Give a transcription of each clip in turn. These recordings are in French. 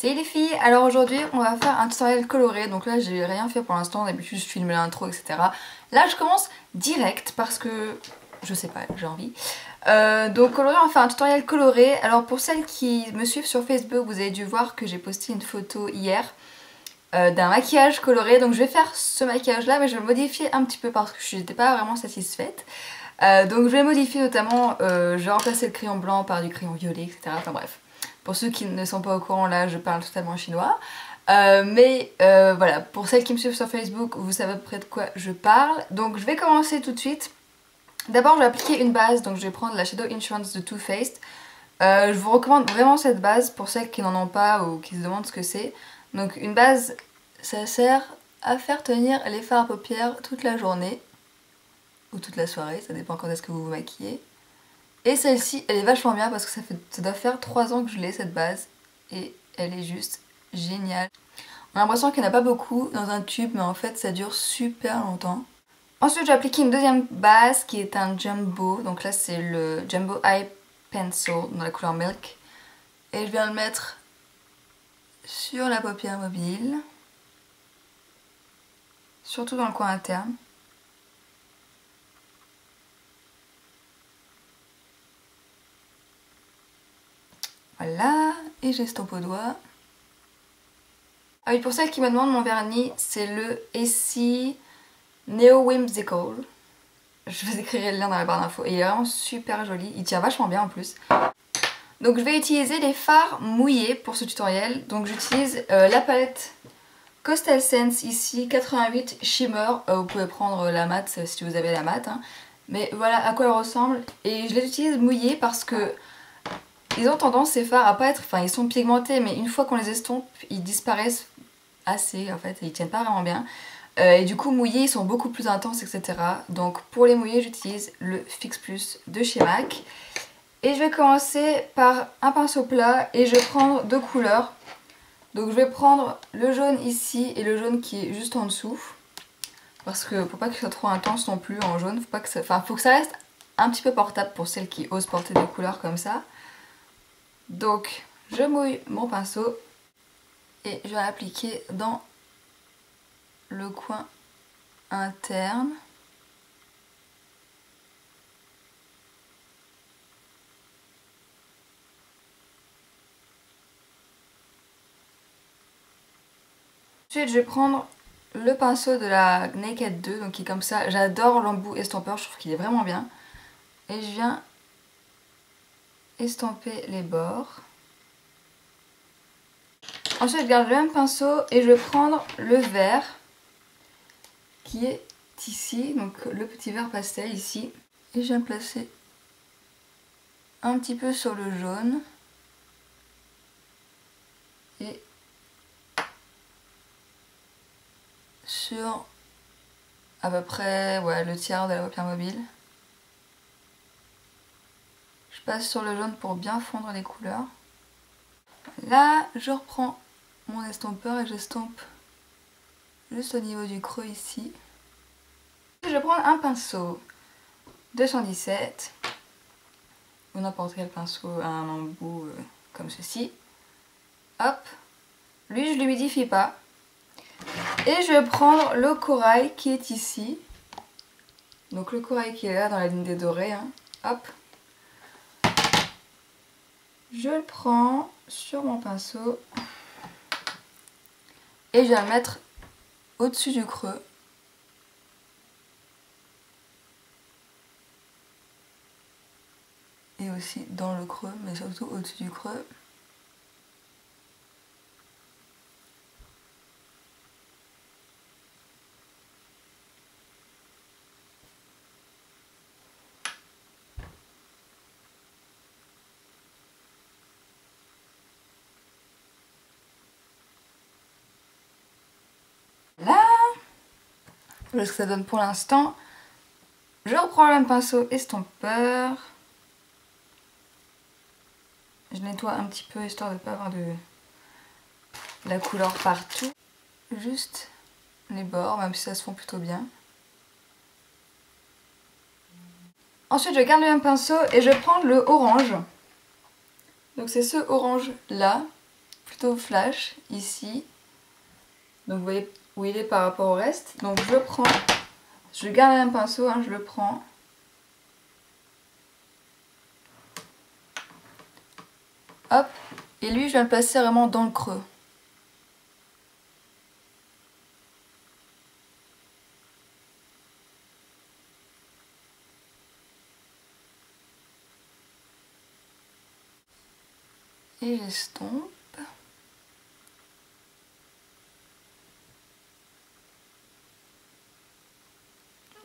Salut les filles, alors aujourd'hui on va faire un tutoriel coloré, donc là j'ai rien fait pour l'instant, d'habitude je filme l'intro etc. Là je commence direct parce que je sais pas, j'ai envie. Donc coloré, on va faire un tutoriel coloré. Alors pour celles qui me suivent sur Facebook, vous avez dû voir que j'ai posté une photo hier d'un maquillage coloré. Donc je vais faire ce maquillage là mais je vais le modifier un petit peu parce que je n'étais pas vraiment satisfaite. Donc je vais modifier notamment, je vais remplacer le crayon blanc par du crayon violet etc. Enfin bref. Pour ceux qui ne sont pas au courant, là je parle totalement chinois. Voilà, pour celles qui me suivent sur Facebook, vous savez à peu près de quoi je parle. Donc je vais commencer tout de suite. D'abord je vais appliquer une base, donc je vais prendre la Shadow Insurance de Too Faced. Je vous recommande vraiment cette base pour celles qui n'en ont pas ou qui se demandent ce que c'est. Donc une base, ça sert à faire tenir les fards à paupières toute la journée. Ou toute la soirée, ça dépend quand est-ce que vous vous maquillez. Et celle-ci, elle est vachement bien parce que ça doit faire 3 ans que je l'ai cette base. Et elle est juste géniale. On a l'impression qu'il n'y en a pas beaucoup dans un tube, mais en fait ça dure super longtemps. Ensuite j'ai appliqué une deuxième base qui est un Jumbo. Donc là c'est le Jumbo Eye Pencil dans la couleur Milk. Et je viens le mettre sur la paupière mobile. Surtout dans le coin interne. Voilà, et j'estompe au doigt. Ah oui, pour celles qui me demandent mon vernis, c'est le Essie Neo Whimsical. Je vous écrirai le lien dans la barre d'infos. Et il est vraiment super joli, il tient vachement bien en plus. Donc je vais utiliser les fards mouillés pour ce tutoriel. Donc j'utilise la palette Coastal Scents ici, 88 Shimmer. Vous pouvez prendre la mat si vous avez la mat. Hein. Mais voilà à quoi elle ressemble. Et je les utilise mouillés parce que ils ont tendance ces fards à pas être... Enfin ils sont pigmentés mais une fois qu'on les estompe, ils disparaissent assez en fait. Et ils tiennent pas vraiment bien. Et du coup mouillés ils sont beaucoup plus intenses etc. Donc pour les mouillés j'utilise le Fix Plus de chez MAC. Et je vais commencer par un pinceau plat et je vais prendre deux couleurs. Donc je vais prendre le jaune ici et le jaune qui est juste en dessous. Parce que faut pas que ce soit trop intense non plus en jaune. Faut que ça reste un petit peu portable pour celles qui osent porter des couleurs comme ça. Donc je mouille mon pinceau et je vais l'appliquer dans le coin interne. Ensuite je vais prendre le pinceau de la Naked 2, donc qui est comme ça. J'adore l'embout estompeur, je trouve qu'il est vraiment bien. Et je viens estomper les bords. Ensuite je garde le même pinceau et je vais prendre le vert qui est ici, donc le petit vert pastel ici. Et je viens placer un petit peu sur le jaune. Et sur à peu près le tiers de la paupière mobile. Je passe sur le jaune pour bien fondre les couleurs. Là, je reprends mon estompeur et j'estompe juste au niveau du creux ici. Je vais prendre un pinceau 217 ou n'importe quel pinceau à un embout comme ceci. Hop, lui je l'humidifie pas. Et je vais prendre le corail qui est ici. Donc le corail qui est là dans la ligne des dorés. Hein. Hop. Je le prends sur mon pinceau. Et je vais le mettre au-dessus du creux. Et aussi dans le creux, mais surtout au-dessus du creux. Là, voilà ce que ça donne pour l'instant. Je reprends le même pinceau estompeur. Je nettoie un petit peu histoire de ne pas avoir de la couleur partout. Juste les bords, même si ça se fond plutôt bien. Ensuite je garde le même pinceau et je prends le orange. Donc c'est ce orange là. plutôt flash ici. Donc vous voyez où il est par rapport au reste. Donc je le prends, je garde le même pinceau, hein, je le prends. Hop, et lui je viens le placer vraiment dans le creux. Et j'estompe.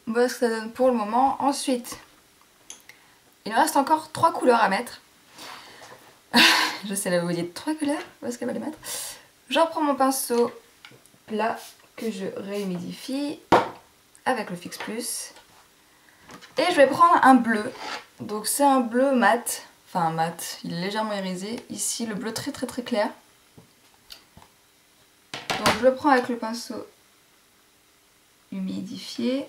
Voilà ce que ça donne pour le moment. Ensuite, il me reste encore 3 couleurs à mettre. Je sais là vous voyez 3 couleurs, où est-ce qu'elle va les mettre? Je reprends mon pinceau plat que je réhumidifie avec le Fix Plus. Et je vais prendre un bleu. Donc c'est un bleu mat. Enfin mat, il est légèrement irisé. Ici le bleu très clair. Donc je le prends avec le pinceau humidifié.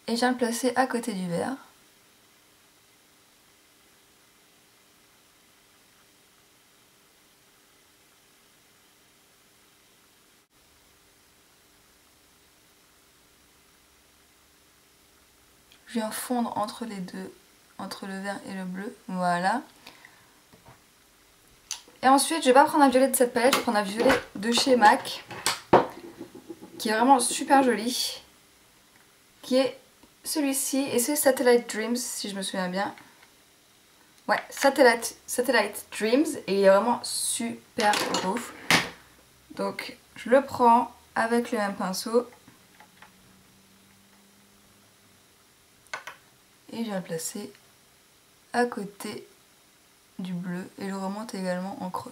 Et je viens le placer à côté du vert. Je viens fondre entre les deux, entre le vert et le bleu. Voilà. Et ensuite, je vais pas prendre un violet de cette palette, je vais prendre un violet de chez MAC, qui est vraiment super joli, qui est celui-ci, et c'est Satellite Dreams, si je me souviens bien. Ouais, Satellite Dreams, et il est vraiment super beau. Donc, je le prends avec le même pinceau, et je viens le placer à côté du bleu, et je remonte également en creux.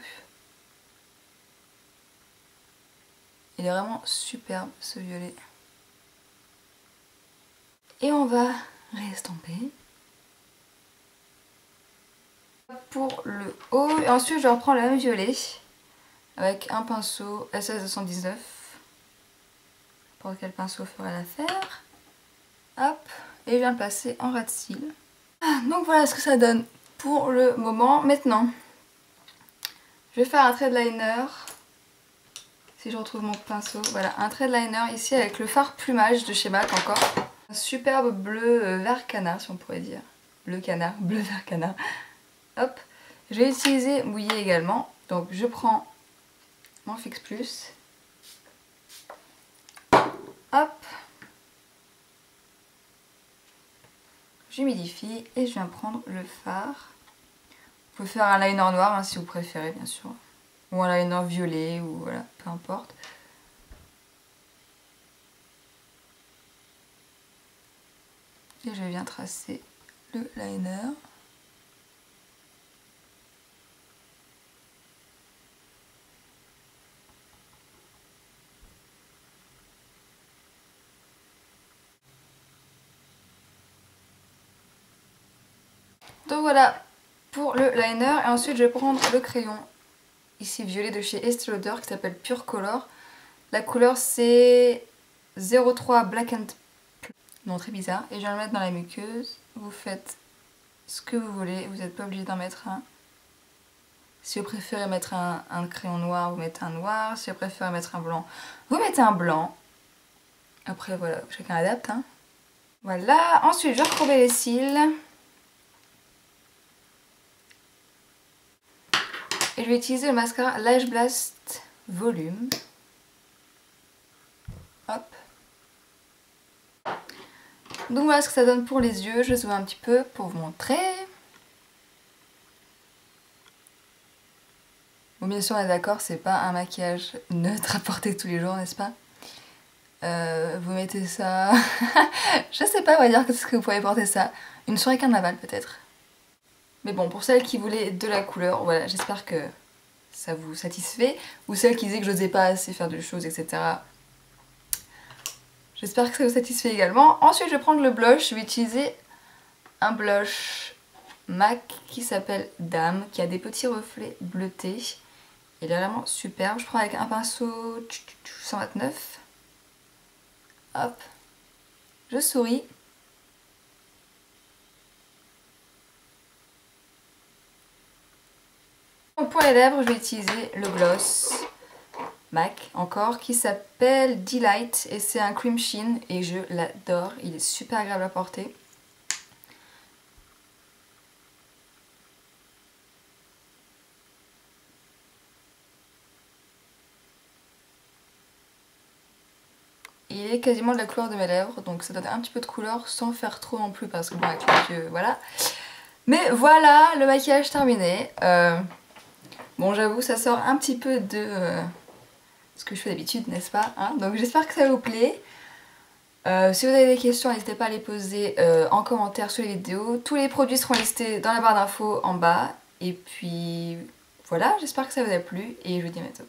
Il est vraiment superbe ce violet. Et on va réestamper. Pour le haut, et ensuite je reprends le même violet avec un pinceau SS219. Pour quel pinceau fera l'affaire. Hop, et je viens le placer en ras de cils. Donc voilà ce que ça donne pour le moment. Maintenant, je vais faire un trait de liner. Si je retrouve mon pinceau, voilà, un trait de liner ici avec le fard plumage de chez MAC encore. Un superbe bleu vert canard si on pourrait dire. Bleu canard, bleu vert canard. Hop, je vais utiliser mouillé également. Donc je prends mon Fix Plus. Hop. J'humidifie et je viens prendre le fard. Vous pouvez faire un liner noir hein, si vous préférez bien sûr. Ou un liner violet ou voilà, peu importe. Et je viens tracer le liner. Donc voilà pour le liner. Et ensuite je vais prendre le crayon ici violet de chez Estée Lauder qui s'appelle Pure Color. La couleur c'est 03 Black and... Non, très bizarre. Et je vais le mettre dans la muqueuse. Vous faites ce que vous voulez. Vous n'êtes pas obligé d'en mettre un. Si vous préférez mettre un crayon noir, vous mettez un noir. Si vous préférez mettre un blanc, vous mettez un blanc. Après voilà, chacun adapte. Hein. Voilà. Ensuite, je vais recourber les cils. Et je vais utiliser le mascara Lash Blast Volume. Hop. Donc voilà ce que ça donne pour les yeux. Je zoome un petit peu pour vous montrer. Bon, bien sûr, on est d'accord, c'est pas un maquillage neutre à porter tous les jours, n'est-ce pas? Vous mettez ça... Je sais pas, on va dire que ce que vous pouvez porter ça. Une soirée carnaval peut-être. Mais bon, pour celles qui voulaient de la couleur, voilà, j'espère que ça vous satisfait. Ou celles qui disaient que je n'osais pas assez faire de choses, etc. J'espère que ça vous satisfait également. Ensuite, je vais prendre le blush. Je vais utiliser un blush MAC qui s'appelle Dame, qui a des petits reflets bleutés. Il est vraiment superbe. Je prends avec un pinceau 129. Hop. Je souris. pour les lèvres, je vais utiliser le gloss MAC encore qui s'appelle Delight et c'est un cream sheen et je l'adore, il est super agréable à porter. Il est quasiment de la couleur de mes lèvres, donc ça donne un petit peu de couleur sans faire trop non plus parce que bon, avec les yeux, voilà. Mais voilà, le maquillage terminé. Bon, j'avoue, ça sort un petit peu de ce que je fais d'habitude, n'est-ce pas, hein? Donc j'espère que ça vous plaît. Si vous avez des questions, n'hésitez pas à les poser en commentaire sous les vidéos. Tous les produits seront listés dans la barre d'infos en bas. Et puis voilà, j'espère que ça vous a plu et je vous dis à bientôt.